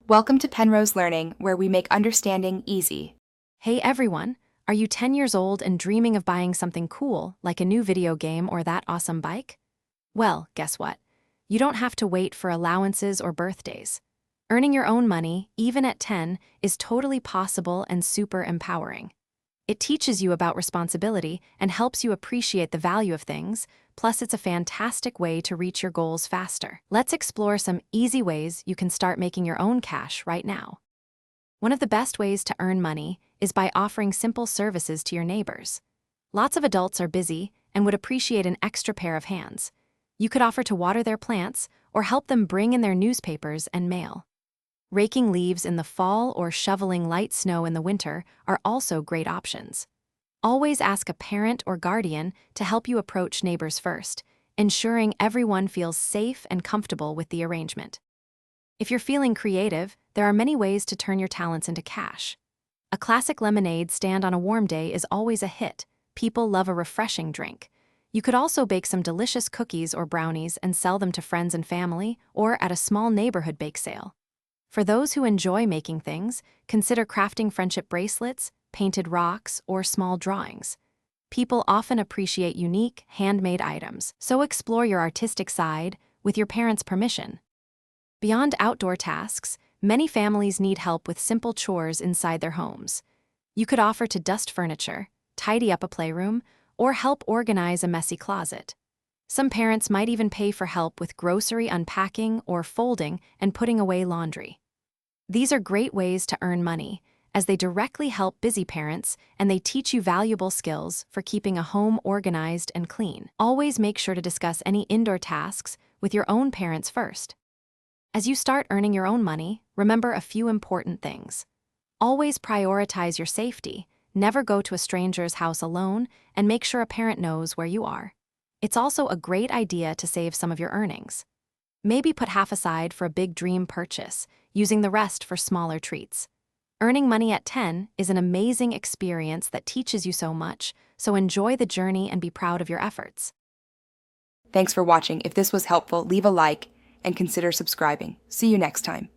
Welcome to Penrose Learning, where we make understanding easy. Hey everyone, are you 10 years old and dreaming of buying something cool, like a new video game or that awesome bike? Well, guess what? You don't have to wait for allowances or birthdays. Earning your own money, even at 10, is totally possible and super empowering. It teaches you about responsibility and helps you appreciate the value of things, plus it's a fantastic way to reach your goals faster. Let's explore some easy ways you can start making your own cash right now. One of the best ways to earn money is by offering simple services to your neighbors. Lots of adults are busy and would appreciate an extra pair of hands. You could offer to water their plants or help them bring in their newspapers and mail. Raking leaves in the fall or shoveling light snow in the winter are also great options. Always ask a parent or guardian to help you approach neighbors first, ensuring everyone feels safe and comfortable with the arrangement. If you're feeling creative, there are many ways to turn your talents into cash. A classic lemonade stand on a warm day is always a hit. People love a refreshing drink. You could also bake some delicious cookies or brownies and sell them to friends and family, or at a small neighborhood bake sale. For those who enjoy making things, consider crafting friendship bracelets, painted rocks, or small drawings. People often appreciate unique, handmade items, so explore your artistic side with your parents' permission. Beyond outdoor tasks, many families need help with simple chores inside their homes. You could offer to dust furniture, tidy up a playroom, or help organize a messy closet. Some parents might even pay for help with grocery unpacking or folding and putting away laundry. These are great ways to earn money, as they directly help busy parents and they teach you valuable skills for keeping a home organized and clean. Always make sure to discuss any indoor tasks with your own parents first. As you start earning your own money, remember a few important things. Always prioritize your safety, never go to a stranger's house alone, and make sure a parent knows where you are. It's also a great idea to save some of your earnings. Maybe put half aside for a big dream purchase, using the rest for smaller treats. Earning money at 10 is an amazing experience that teaches you so much, so enjoy the journey and be proud of your efforts. Thanks for watching. If this was helpful, leave a like and consider subscribing. See you next time.